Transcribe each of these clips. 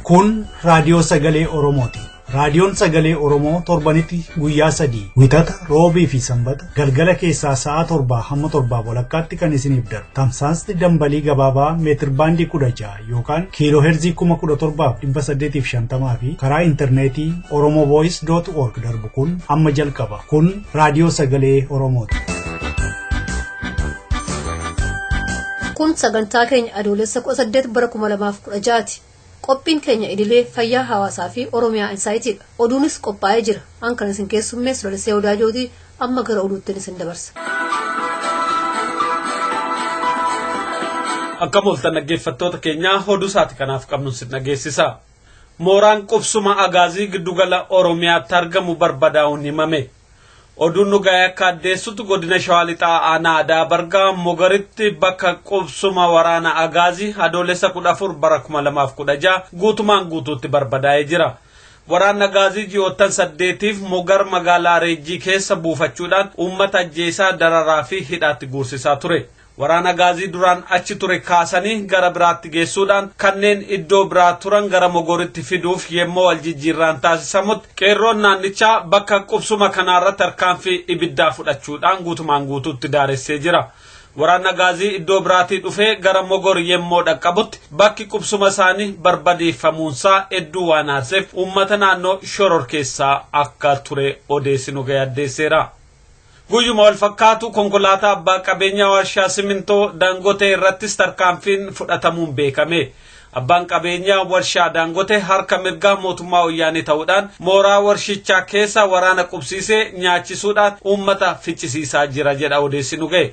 Kun Raadiyoo Sagalee Oromooti. Raadiyoon Sagalee Oromoo torbanitti guyyaa 3 wixata roobii fi sanbata galgala keessaa sa'a 7 hamma 7 walakkaatti kan isiniif darbu. Tamsaasni dambalii gabaabaa meetir baandii 16 yookaan kiiloo heerzii 17,850 fi karaa intarneetii oromovoice.org darbu kun amma jalqaba. Kun Raadiyoo Sagalee Oromooti. Kun sagantaa keenya adoolessa 18 bara 2016ti. Qophiin keenya idilee fayyaa hawaasaa fi Oromiyaa Insaayitiidha. Oduunis qophaa'ee jira. Kan isin keessummeessu Lalisee Odaajooti amma gara oduutti isin dabarsa. Akka mooltan dhaggeeffattoota keenyaa oduu isaati kanaaf qabnu sin dhageessisa. Mooraan qubsuma agaazii giddugala Oromiyaatti argamu barbadaa'uun himame. Oduun nu ga'ee akka addeessutu godina Shawaa Lixaa aanaa Adaa Bargaa Mogoritti bakka qubsuma waraana agaazii adoolessa 14 bara 2016 guutumaan guutuutti barbadaa'ee jira. Waraanni agaazii ji'oottan 8tiif Mogar magaalaa Reejjii keessa buufachuudhaan uummata ajjeesaa dararaa fi hidhaatti guursisaa ture. Waraana agaazii duraan achi ture kaasanii gara biraatti geessuudhaan kanneen iddoo biraa turan gara Mogoritti fiduuf yemmuu waljijjiirraan taasisamutti qeerroon naannichaa bakka qubsuma kanaarratti tarkaanfii ibiddaa fudhachuudhaan guutumaan guutuutti daaressee jira. Waraanni agaazii iddoo biraatii dhufee gara Mogor yemmuu dhaqqabutti bakki qubsuma isaanii barbadeeffamuunsaa hedduu waan aarseef uummata naannoo shoror keessaa akka ture odeessinu ga'ee addeesseera. Guyyuma wal fakkaatu konkolaataa abbaa qabeenyaa warshaa simintoo Dangote irrattis tarkaanfiin fudhatamuun beekame. Abbaan qabeenyaa warshaa Dangote harka mirgaa mootummaa wayyaanee ta'uudhaan mooraa warshichaa keessa waraana qubsiisee nyaachisuudhaan uummata ficcisiisaa jira jedha odeessinu ga'e.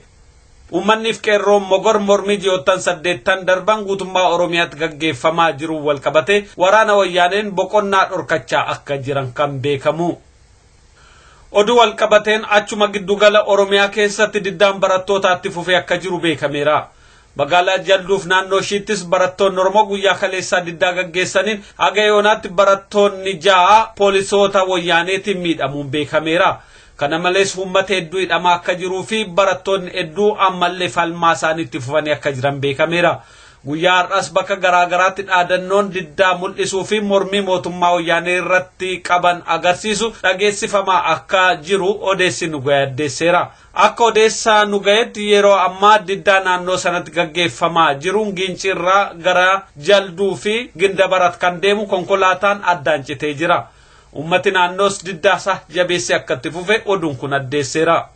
Uummanniif qeerroon Mogor mormii ji'oottan 8 darban guutummaa Oromiyaatti gaggeeffamaa jiru wal qabate waraana wayyaaneen boqonnaa dhorkachaa akka jiran kan beekamu. Oduu wal qabateen achuma giddugala Oromiyaa keessatti diddaan barattootaatti fufee akka jiru beekameera. Magaalaa Jalduuf naannoo ishiittis barattoonni Oromoo guyyaa kaleessaa diddaa gaggeessaniin haga yoonaatti barattoonni 6 poolisoota wayyaaneetiin miidhamuun beekameera. Kana malees uummata hedduu hidhamaa akka jiruu fi barattoonni hedduu ammallee falmaa isaaniitti fufanii akka jiran beekameera. Guyyaa har'as bakka garaagaraatti dhaadannoon diddaa mul'isuu fi mormii mootummaa wayyaanee irratti qaban agarsiisu dhageessifamaa akka jiru odeessi nu ga'e addeesseera. Akka odeessaa nu ga'etti yeroo ammaa diddaa naannoo sanatti gaggeeffamaa jiruun Gincirraa gara Jalduu fi Gindabarat kan deemu konkolaataan addaan citee jira. Uummati naannoos diddaasaa jabeessee akka itti fufe oduun kun addeesseera.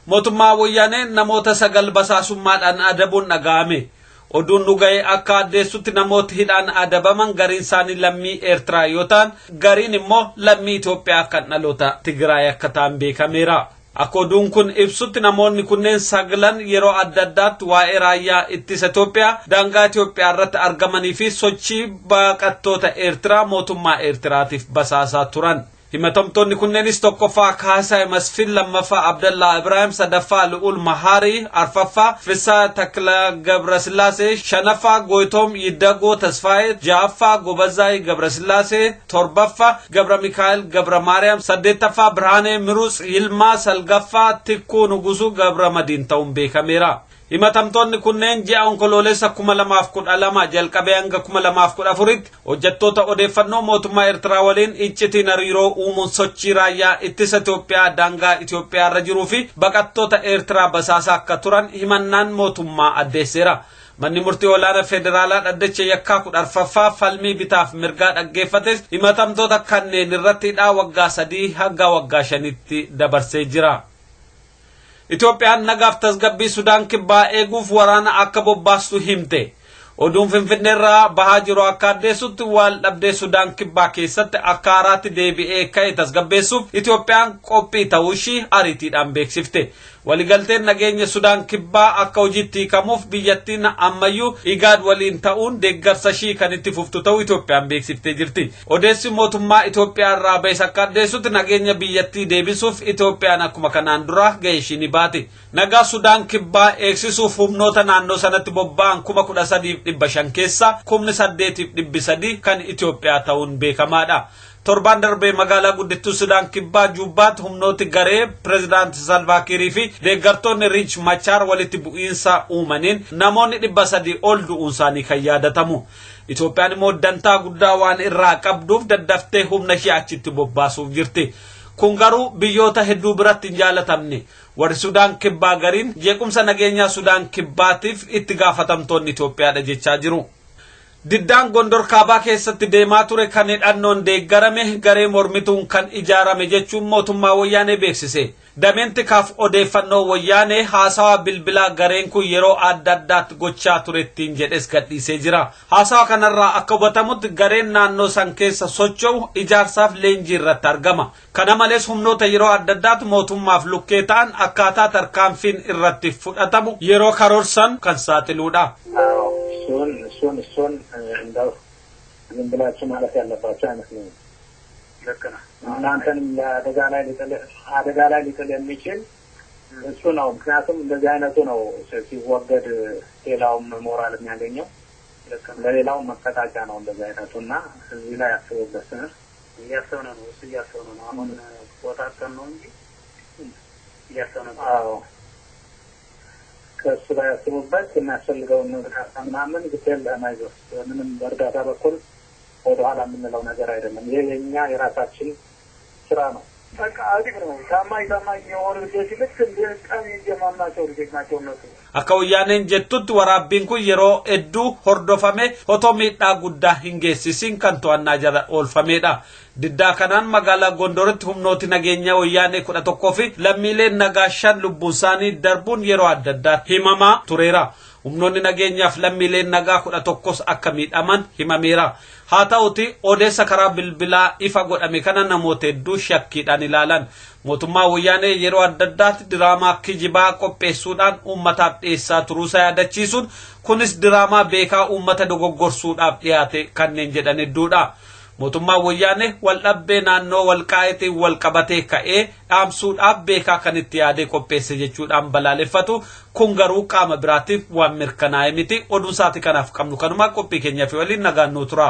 Mootummaa wayyaanee namoota 9 basaasummaadhaan adabuun dhaga'ame. Oduun nu ga'e akka addeessutti namoota hidhaan adabaman gariin isaanii lammii Eertiraa yoo ta'an gariin immoo lammii Itoophiyaa kan dhaloota Tigraay akka ta'an beekameera. Akka oduun kun ibsutti namoonni kunneen 9 yeroo adda addaatti waa'ee raayyaa ittisa Itoophiyaa daangaa Itoophiyaa irratti argamanii fi sochii baqattoota Eertiraa mootummaa Eertiraatiif basaasaa turan. Himatamtoonni kunneenis tokkoffaa Kaasaa Masfin, lammaffaa Abdallaa Ibrahim, sadaffaa Lu'ul Maharii, arfaffaa Fisaa Takla Gabrasillaasee, shanaffaa Goytom Yiddagoo Tasfaayee, ja'affaa Gobazaay Gabrasillaasee, torbaffaa Gabra Mikaa'el Gabra Maariyaam, saddeettaffaa Birhaanee Miruus Yilmaa, salgaffaa Tikkuu Nugusuu Gabra Madiin ta'uun beekameera. Himatamtoonni kunneen ji'a onkoloolessa 2012 jalqabee hanga 2014tti hojjettoota odeeffannoo mootummaa Eertiraa waliin iccitiin hariiroo uumuun sochii raayyaa ittisa Itoophiyaa daangaa Itoophiyaa irra jiruu fi baqattoota Eertiraa basaasaa akka turan himannaan mootummaa addeesseera. Manni murtii olaanaa federaalaa dhaddacha yakkaa 14ffaa falmii bitaaf mirgaa dhaggeeffates himatamtoota kanneen irratti hidhaa waggaa 3 hanga waggaa 5tti dabarsee jira. Itoophiyaan nagaaf tasgabbii Sudaan kibbaa eeguuf waraana akka bobbaastu himte. Oduun Finfinneerraa bahaa jiru akka addeessutti wal dhabdee Sudaan kibbaa keessatti akka haaraatti deebi'ee ka'e tasgabbeessuuf Itoophiyaan qophii ta'uu ishii ariitiidhaan beeksifte. Waligalteen nageenya Sudaan kibbaa akka hojiitti hiikamuuf biyyattiin ammayyuu Igaad waliin ta'uun deeggarsa ishii kan itti fuftu ta'uu Itoophiyaan beeksiftee jirti. Odeessi mootummaa Itoophiyaa irraa ba'es akka addeessutti nageenya biyyattii deebisuuf Itoophiyaan akkuma kanaan dura ga'ee ishii ni baate. Nagaa Sudaan kibbaa eegsisuuf humnoota naannoo sanatti bobba'an 13,500 keessaa 8,300 kan Itoophiyaa ta'uun beekamaadha. torban darbee magaalaa guddittuu Sudaan kibbaa Juubbaatti humnooti garee pireezidaant Salvaa Kiirii fi deeggartoonni Riich Machaar walitti bu'iinsa uumaniin namoonni 300 ol du'uun isaanii kan yaadatamu. Itoophiyaan immoo dantaa guddaa waan irraa qabduuf daddaftee humna ishee achitti bobbaasuuf jirti. Kun garuu biyyoota hedduu biratti hin jaalatamne. Warri Sudaan kibbaa gariin jeequmsa nageenyaa Sudaan kibbaatiif itti gaafatamtoonni Itoophiyaadha jechaa jiru. Diddaan Gondor kaabaa keessatti deemaa ture kan hidhannoon deeggarame garee mormituun kan ijaarame jechuun mootummaa wayyaanee beeksise. Dameen kaaf odeeffannoo wayyaanee haasawaa bilbilaa gareen kun yeroo adda addaatti gochaa turettiin jedhes gadhiisee jira. Haasawaa kanarraa akka hubatamutti gareen naannoo san keessa socho'u ijaarsaaf leenjii irratti argama. Kana malees humnoota yeroo adda addaatti mootummaaf lukkee ta'an akkaataa tarkaanfiin irratti fudhatamu yeroo karoorsan kan saaxiluudha. እሱን እንደው ዝም ብላችሁ ማለት ያለባችሁ አይመስለኝም። ልክ ነው። እናንተንም አደጋ ላይ ሊጥል የሚችል እሱ ነው። ምክንያቱም እንደዚህ አይነቱ ነው ሲወገድ ሌላውም ሞራል የሚያገኘው ለሌላው መቀጣጫ ነው እንደዚህ አይነቱና እዚህ ላይ ያስቡበት እያሰብነ ነው አሁን ቦታከን ነው እንጂ እያሰብነ ነው ከሱ ላይ ያስቡበት የሚያስፈልገውን ምናምን ግዴል ለማይዘው ምንም በእርዳታ በኩል ወደ ኋላ የምንለው ነገር አይደለም። ይሄ የኛ የራሳችን ስራ ነው። በቃ አዲግ ነው። ታማኝ የሆኑ ልጆች ልክ እንደቀን የማናቸው ልጆች ናቸው እነሱ። Akka wayyaaneen jettutti waraabbiin kun yeroo hedduu hordofame otoo miidhaa guddaa hin geessisin kan to'annaa jala oolfamedha. Diddaa kanaan magaalaa Gondoritti humnooti nageenya wayyaanee 11 fi lammiileen nagaa 5 lubbuun isaanii darbuun yeroo adda addaatti himamaa tureera. Humnoonni nageenyaaf lammiileen nagaa 11 akka miidhaman himameera. Haa ta'uti odeessa karaa bilbilaa ifa godhame kana namoota hedduu shakkiidhaan ilaalan. Mootummaa wayyaanee yeroo adda addaatti diraamaa kijibaa qopheessuudhaan uummataaf dhiyeessaa turuusaa yaadachiisuun kunis diraamaa beekaa uummata dogoggorsuudhaaf dhiyaate kanneen jedhan hedduudha. Mootummaa wayyaanee waldhabbee naannoo walqaa'itiin walqabatee ka'ee dhaamsuudhaaf beekaa kan itti yaadee qopheesse jechuudhaan balaaleffatu kun garuu qaama biraatiif waan mirkanaa'e miti. Oduu isaati kanaaf qabnu kanumaa qophii keenyaa fi waliin nagaannoo tura.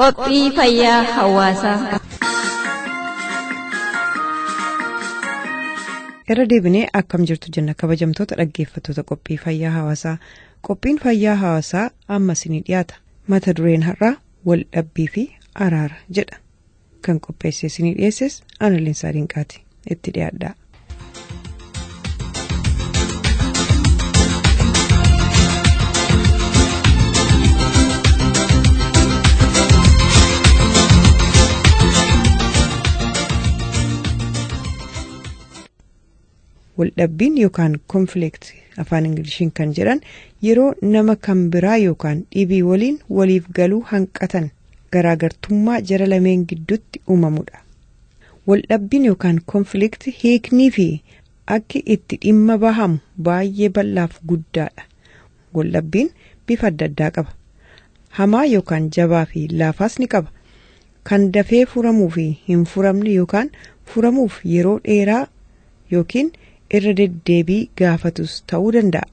Qophii fayyaa hawaasaa. Irra deebinee akkam jirtu jenna kabajamtoota dhaggeeffattoota qophii fayyaa hawaasaa. Qophiin fayyaa hawaasaa amma isinii dhiyaata. Mata dureen har'aa wal dhabbii fi araara jedha. Kan qopheessee isinii dhiyeesses Analeensaa Dinqaati. Itti dhiyaadhaa. Waldhabbiin yookaan conflict afaan Ingiliishiin kan jedhan yeroo nama kan biraa yookaan dhibii waliin waliif galuu hanqatan garaagartummaa jara lameen gidduutti uumamudha. Waldhabbiin yookaan conflict hiiknii fi akki itti dhimma bahamu baay'ee bal'aaf guddaadha. Waldhabbiin bifa adda addaa qaba. Hamaa yookaan jabaa fi laafaas ni qaba. Kan dafee furamuu fi hin furamne yookaan furamuuf yeroo dheeraa yookiin irra deddeebii gaafatus ta'uu danda'a.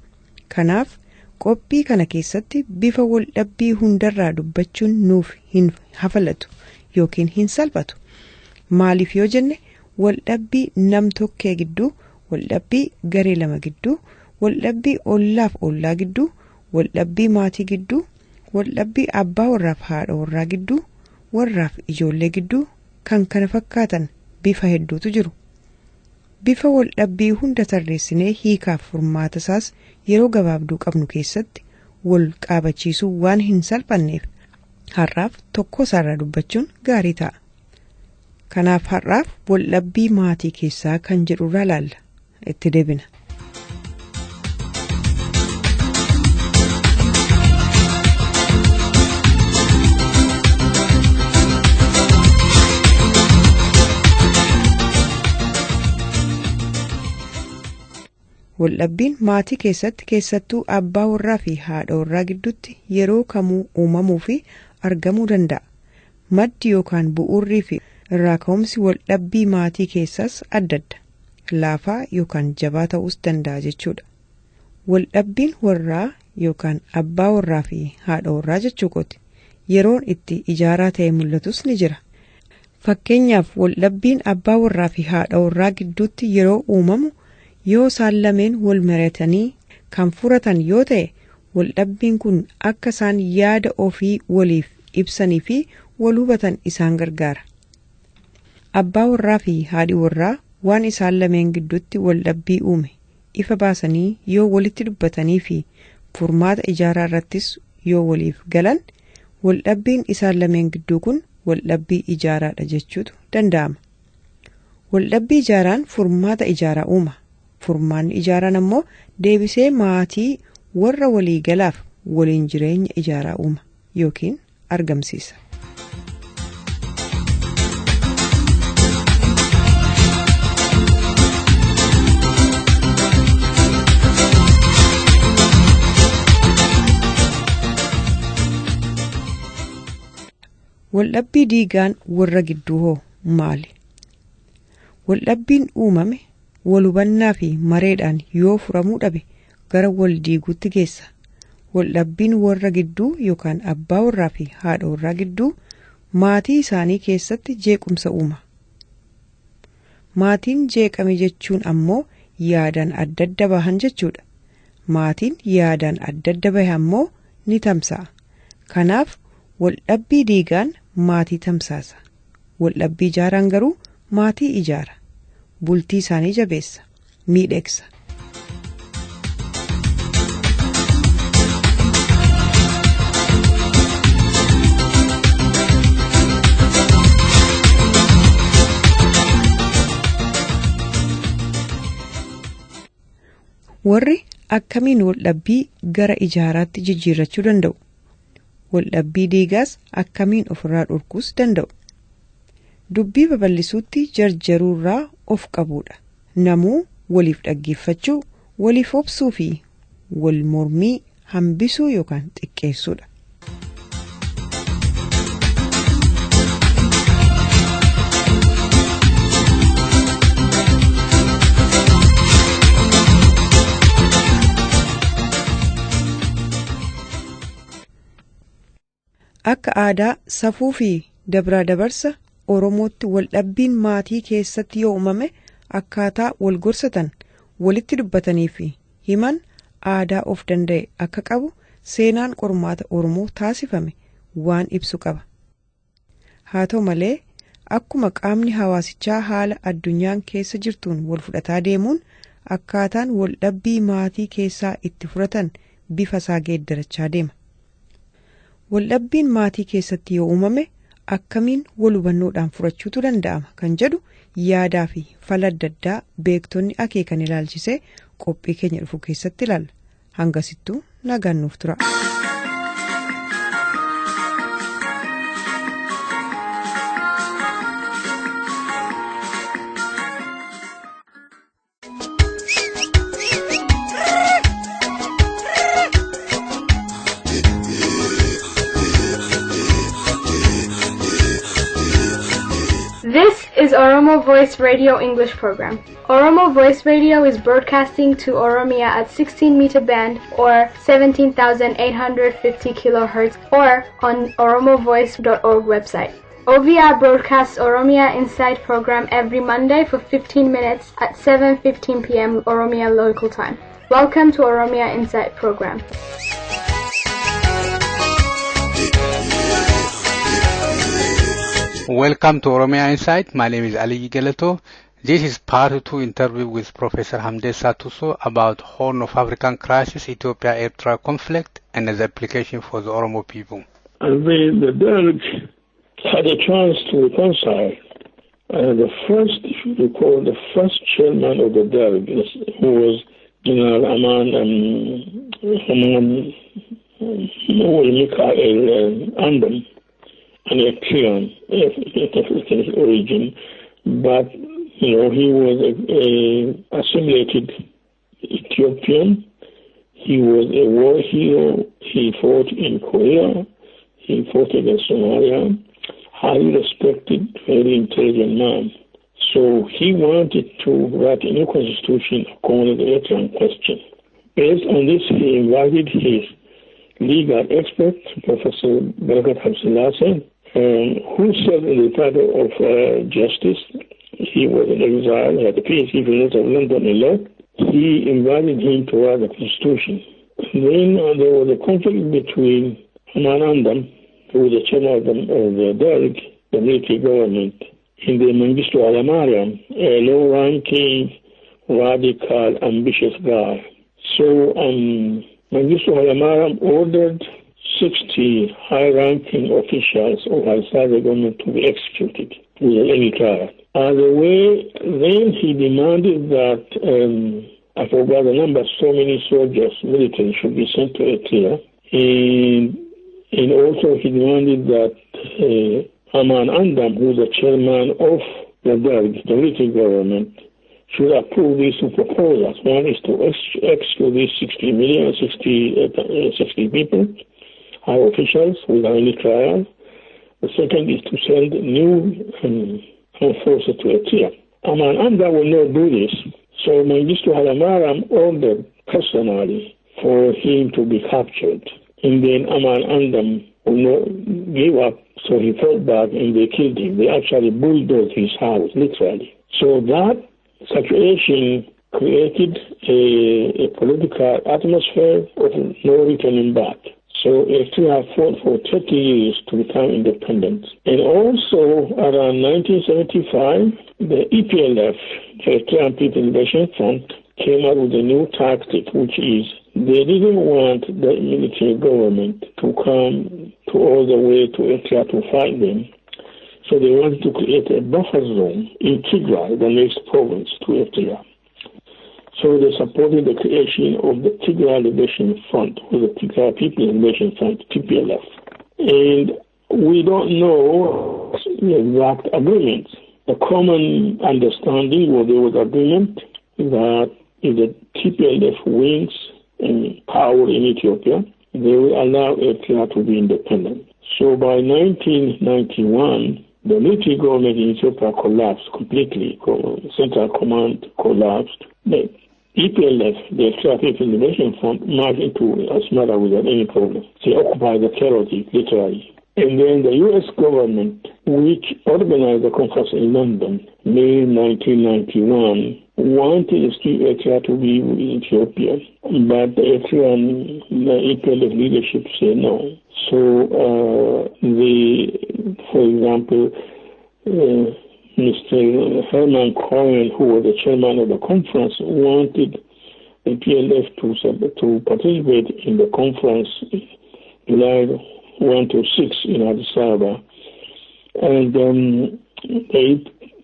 Kanaaf qophii kana keessatti bifa waldhabbii hundarraa dubbachuun nuuf hin hafalatu yookiin hin salphatu. Maaliif yoo jenne waldhabbii nam tokkee gidduu, waldhabbii garee lama gidduu, waldhabbii ollaaf ollaa gidduu, waldhabbii maatii gidduu, waldhabbii abbaa warraaf haadha warraa gidduu, warraaf ijoollee gidduu kan kana fakkaatan bifa hedduutu jiru. Bifa waldhabbii hunda tarreessinee hiikaaf furmaata isaas yeroo gabaabduu qabnu keessatti wal qaabachiisuu waan hin salphanneef har'aaf tokko isaarraa dubbachuun gaarii ta'a. Kanaaf har'aaf waldhabbii maatii keessaa kan jedhurraa ilaalla. Itti deebina. Waldhabbiin maatii keessatti keessattuu abbaa warraa fi haadha warraa gidduutti yeroo kamuu uumamuu fi argamuu danda'a. Maddi yookaan bu'uurrii fi irraa ka'umsi waldhabbii maatii keessaas adda adda. Laafaa yookaan jabaa ta'uus danda'a jechuudha. Waldhabbiin warraa yookaan abbaa warraa fi haadha warraa jechuukooti. Yeroon itti ijaaraa ta'e mul'atus ni jira. Fakkeenyaaf waldhabbiin abbaa warraa fi haadha warraa gidduutti yeroo uumamu yoo isaan lameen wal mari'atanii kan furatan yoo ta'e waldhabbiin kun akka isaan yaada ofii waliif ibsanii fi wal hubatan isaan gargaara. Abbaa warraa fi haadhi warraa waan isaan lameen gidduutti waldhabbii uume ifa baasanii yoo walitti dubbatanii fi furmaata ijaaraa irrattis yoo waliif galan waldhabbiin isaan lameen gidduu kun waldhabbii ijaaraadha jechuutu danda'ama. Waldhabbii ijaaraan furmaata ijaaraa uuma. Furmaanni ijaaraan ammoo deebisee maatii warra walii galaaf waliin jireenya ijaaraa uuma yookiin argamsiisa. Waldhabbii diigaan warra gidduu hoo maali? Waldhabbiin uumame wal hubannaa fi mareedhaan yoo furamuu dhabe gara wal diiguutti geessa. Waldhabbiin warra gidduu yookaan abbaa warraa fi haadha warraa gidduu maatii isaanii keessatti jeequmsa uuma. Maatiin jeeqame jechuun ammoo yaadaan adda adda bahan jechuudha. Maatiin yaadaan adda adda bahe ammoo ni tamsa'a. Kanaaf waldhabbii diigaan maatii tamsaasa. Waldhabbii ijaaraan garuu maatii ijaara. Bultii isaanii jabeessa, miidhegsa. Warri akkamiin waldhabbii gara ijaaraatti jijjiirrachuu danda'u? Waldhabbii diigaas akkamiin ofirraa dhorkuus danda'u? Dubbii babal'isuutti jarjaruurraa of qabuudha. Namuu waliif dhaggeeffachuu, waliif obsuu fi wal mormii hambisuu yookaan xiqqeessuudha. akka aadaa safuu fi dabraa dabarsa Oromootti waldhabbiin maatii keessatti yoo uumame akkaataa wal gorsatan walitti dubbatanii fi himan aadaa of danda'e akka qabu seenaan qormaata Oromoo taasifame waan ibsu qaba. Haa ta'u malee akkuma qaamni hawaasichaa haala addunyaan keessa jirtuun wal fudhataa deemuun akkaataan waldhabbii maatii keessaa itti furatan bifa isaa geeddarachaa deema. Waldhabbiin maatii keessatti yoo uumame akkamiin wal hubannoodhaan furachuutu danda'ama kan jedhu yaadaa fi fala adda addaa beektonni akeekan ilaalchisee qophii keenya dhufu keessatti ilaalla. Hangasittuu nagaan nuuf tura. This is Oromo Voice Radio English program. Oromo Voice Radio is broadcasting to Oromia at 16-meter band or 17,850 kilohertz or on oromovoice.org website. OVR broadcasts Oromia Insight program every Monday for 15 minutes at 7:15 p.m. Oromia local time. Welcome to Oromia Insight program. Welcome to Oromia Insight. My name is Ali Gelato. This is part 2 interview with Professor Hamdesa Tuso about Horn of African crisis, Ethiopia-Eritrea conflict, and its application for the Oromo people. The Derg had a chance to reconcile. The first chairman of the Derg, who was General Aman Mikhail Andam, an Eritrean origin, but he was a assimilated Ethiopian. He was a war hero. He fought in Korea. He fought against Somalia. Highly respected, very intelligent man. So he wanted to write a new constitution according to the Eritrean question. Based on this, he invited his legal expert, Professor Barakat Habsilase, who served in the title of justice. He was in exile, he had a PhD from the London in law. He invited him to write the constitution. Then there was a conflict between Aman Andam, who was the chairman of the Derg, the military government, and the Mengistu Haile Mariam, a low-ranking, radical, ambitious guy. So Mengistu Haile Mariam ordered 60 high-ranking officials of Haile government to be executed without any trial. Then he demanded that, I forgot the number, so many soldiers, military, should be sent to Eritrea. And also he demanded that Aman Andam, who is the chairman of the Derg, the military government, should approve these two proposals. One is to execute these 60 people, high officials, without any trial. The second is to send new forces to Eritrea. Aman Andam will not do this, so Mengistu Haile Mariam ordered personally for him to be captured. And then Aman Andam will not give up, so he fought back and they killed him. They actually bulldozed his house, literally. So that situation created a political atmosphere of no returning back. So Eritrea fought for 30 years to become independent. And also around 1975, the EPLF, the Eritrean People's Liberation Front, came up with a new tactic, which is they didn't want the military government to come all the way to Eritrea to fight them. So they wanted to create a buffer zone in Tigray, the next province to Eritrea. So they supported the creation of the Tigray Liberation Front, or the Tigray People's Liberation Front, TPLF. And we don't know the exact agreements. The common understanding was there was agreement that if the TPLF wins in power in Ethiopia, they will allow Eritrea to be independent. So by 1991, the military government in Ethiopia collapsed completely. Central command collapsed. The EPLF, the Eritrea People's Liberation Front, marched into Asmara without any problem. They occupied the territory, literally. And then the U.S. government, which organized the conference in London, May 1991, wanted Eritrea to be with Ethiopia, but the Eritrean EPLF leadership said no. So, for example, Mr. Herman Cohen, who was the chairman of the conference, wanted the PLF to participate in the conference July 1 to 6 in Addis Ababa. And the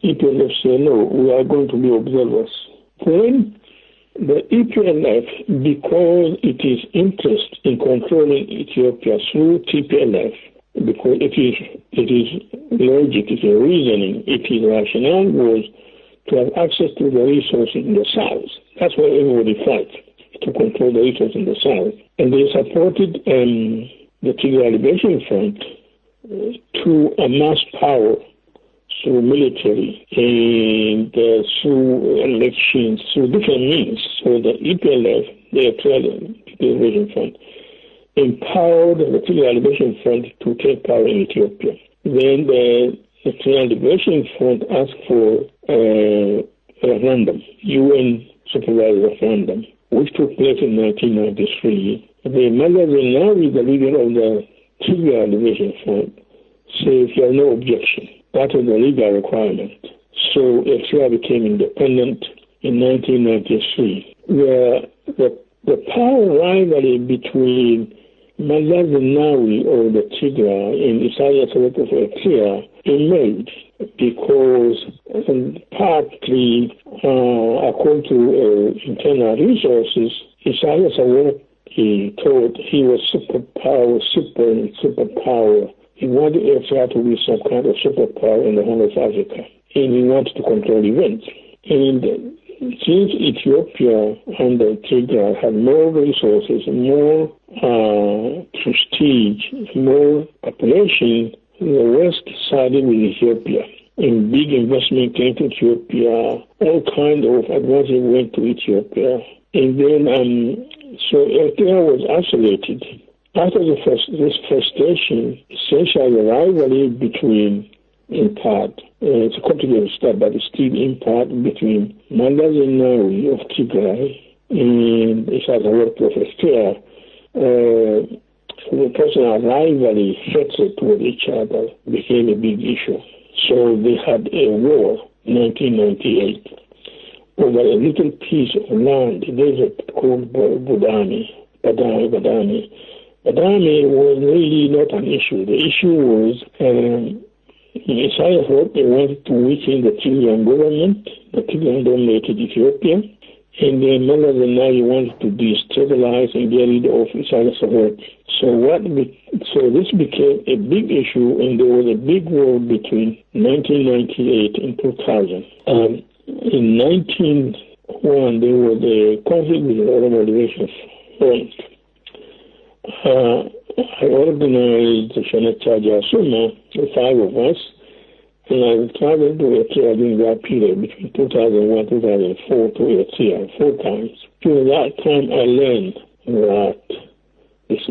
EPLF said, no, we are going to be observers. Then the EPLF, because it is interest in controlling Ethiopia through TPLF, because it is logic, it is reasoning, it is rationale, was to have access to the resources in the south. That's why everybody fights, to control the resources in the south. And they supported the Tigray Liberation Front to amass power through military and through elections, through different means. So the EPLF, the Tigray Liberation Front, empowered the Tigray Liberation Front to take power in Ethiopia. Then the Tigray Liberation Front asked for a referendum, UN supervised referendum, which took place in 1993. The Mala Zenawi, the leader of the Tigray Liberation Front, said he had no objection. That was the legal requirement. So Eritrea became independent in 1993. The power rivalry between Mala Zenawi of the Tigray and Isaias Afwerki of Eritrea emerged because partly, according to internal resources, Isaias Afwerki thought he was superpower. He wanted Eritrea to be some kind of superpower in the Horn of Africa, and he wanted to control events. And since Ethiopia under Tigray had more resources, more prestige, more population, the West sided with Ethiopia. And big investment came to Ethiopia, all kind of advances went to Ethiopia. And then, so Eritrea was isolated. After this frustration, essentially the rivalry between, in part, it's a complicated stuff, but it's still in part between Mala Zenawi of Tigray and Isaias Afwerki of Eritrea. The personal rivalry, hatred toward each other became a big issue. So they had a war in 1998 over a little piece of land, a desert called Badame. Badame was really not an issue. The issue was Isaias Afwerki wanted to weaken the Tigrayan government. The Tigrayan dominated Ethiopia. And then Mala Zenawi wanted to destabilize and get rid of Isaias Afwerki. So this became a big issue, and there was a big war between 1998 and 2000. In 1901, there was a conflict with the Oromo Liberation Front. I organized the Shanataja Suma, the five of us, and I traveled to Eritrea during that period between 2001 2004 to Eritrea 4 times. During that time, I learned that this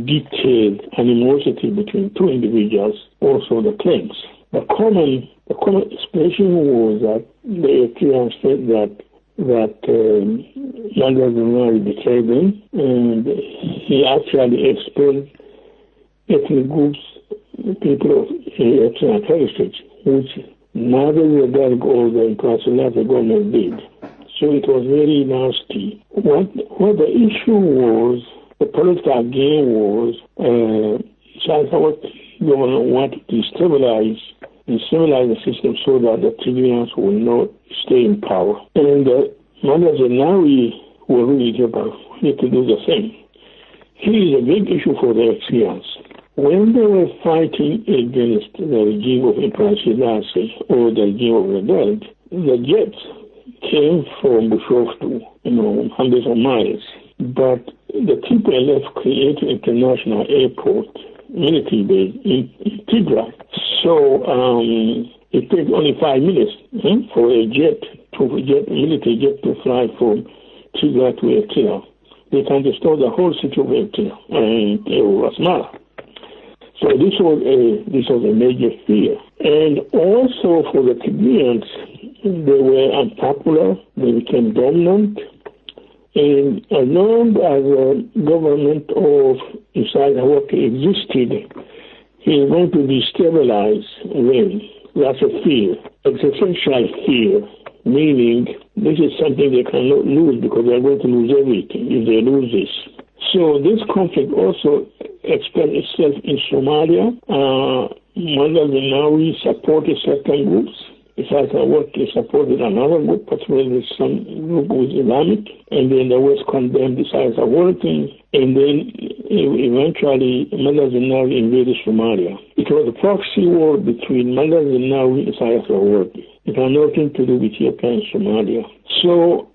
detailed animosity between two individuals, also the claims. The common expression was that the Eritreans said that Mala Zenawi betrayed them, and he actually expelled ethnic groups, people of Eritrean heritage, which neither the Derg or the Impressionnat government did. So it was very nasty. What the issue was, the political game was, Isaias Afwerki government wanted to stabilize the system so that the Tigrayans will not stay in power. And Mala Zenawi will really need to do the same. He is a big issue for the Eritreans. When they were fighting against the regime of Emperor Selassie or the regime of the Derg, the jets came from Bushoftu, hundreds of miles. But the TPLF created international airport, military base in Tigray. So it takes only 5 minutes for a military jet to fly from Tigray to Eritrea. They can destroy the whole city of Eritrea and Asmara. So this was a major fear. And also for the Tigrayans, they were unpopular, they became dominant, and as long as the government of Isaias Afwerki existed, he is going to destabilize them. That's a fear, existential fear, meaning this is something they cannot lose because they are going to lose everything if they lose this. So this conflict also expressed itself in Somalia. Manda Zenawi supported certain groups. Isaias Afwerki supported another group, particularly some group with Islamic, and then the West condemned Isaias Afwerki, and then eventually Manda Zenawi invaded Somalia. It was a proxy war between Manda Zenawi and Isaias Afwerki. It had nothing to do with Ethiopia and Somalia. So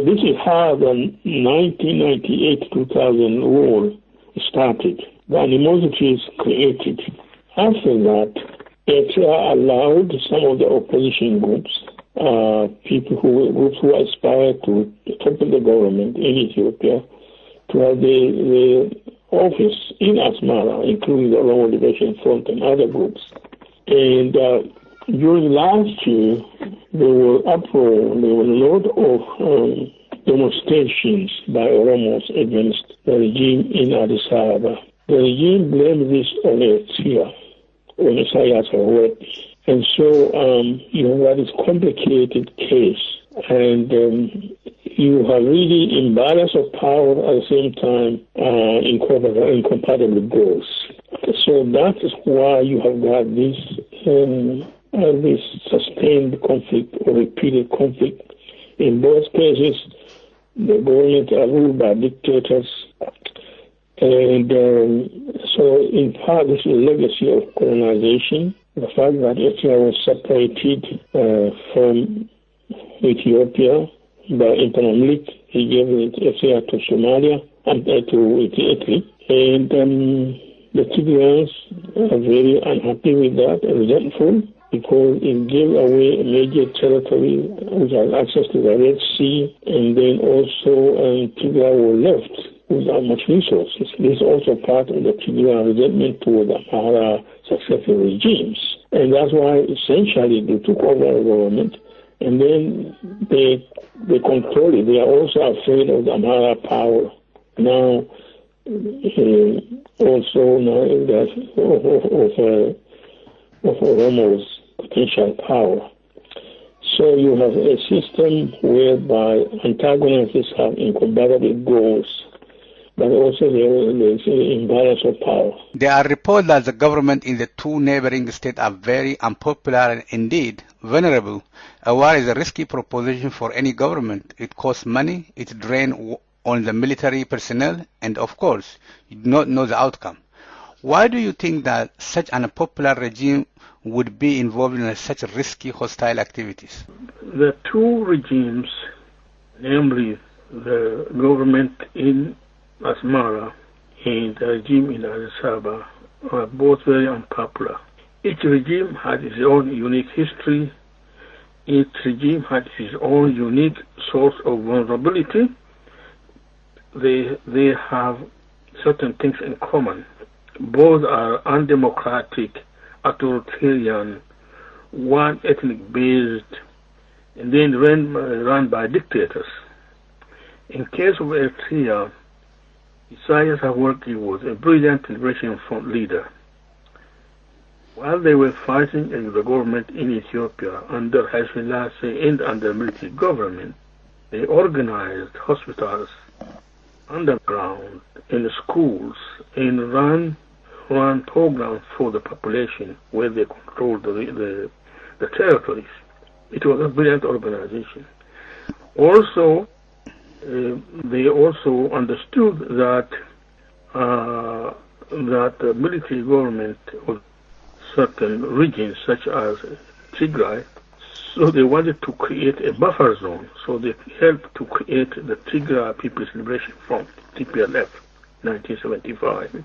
this is how the 1998-2000 war started. The animosity is created. After that, Eritrea allowed some of the opposition groups, groups who aspire to topple the government in Ethiopia, to have the office in Asmara, including the Oromo Liberation Front and other groups. And during last year, there were uproar, there were a lot of demonstrations by Oromos against the regime in Addis Ababa. The regime blamed this on Eritrea, on Isaias Afwerki. And so you have this complicated case, and you have really imbalance of power at the same time incompatible goals. So that is why you have got this sustained conflict or repeated conflict. In both cases, the government are ruled by dictators. And so in part, this is a legacy of colonization. The fact that Eritrea was separated from Ethiopia by Intermlik, he gave Eritrea to Somalia and to Italy. And the Tigrayans are very unhappy with that and resentful because it gave away a major territory which has access to the Red Sea, and then also Tigray were left without much resources. This is also part of the Tigrayan resentment toward the Amhara successive regimes. And that's why essentially they took over the government and then they control it. They are also afraid of the Amhara power. Now, also now of Oromo's potential power. So you have a system whereby antagonists have incompatible goals, but also there's an imbalance of power. There are reports that the government in the two neighboring states are very unpopular and indeed vulnerable. A war is a risky proposition for any government. It costs money, it drains on the military personnel, and of course, you do not know the outcome. Why do you think that such an unpopular regime would be involved in such risky hostile activities? The two regimes, namely the government in Asmara and the regime in Addis Ababa, are both very unpopular. Each regime had its own unique history. Each regime had its own unique source of vulnerability. They have certain things in common. Both are undemocratic, authoritarian, one ethnic based, and then run by dictators. In case of Eritrea, Isaias Afwerki was a brilliant liberation front leader. While they were fighting against the government in Ethiopia under Haile Selassie and under military government, they organized hospitals underground in schools and ran programs for the population where they controlled the territories. It was a brilliant organization. Also, they also understood that the military government of certain regions, such as Tigray, so they wanted to create a buffer zone. So they helped to create the Tigray People's Liberation Front, TPLF, 1975.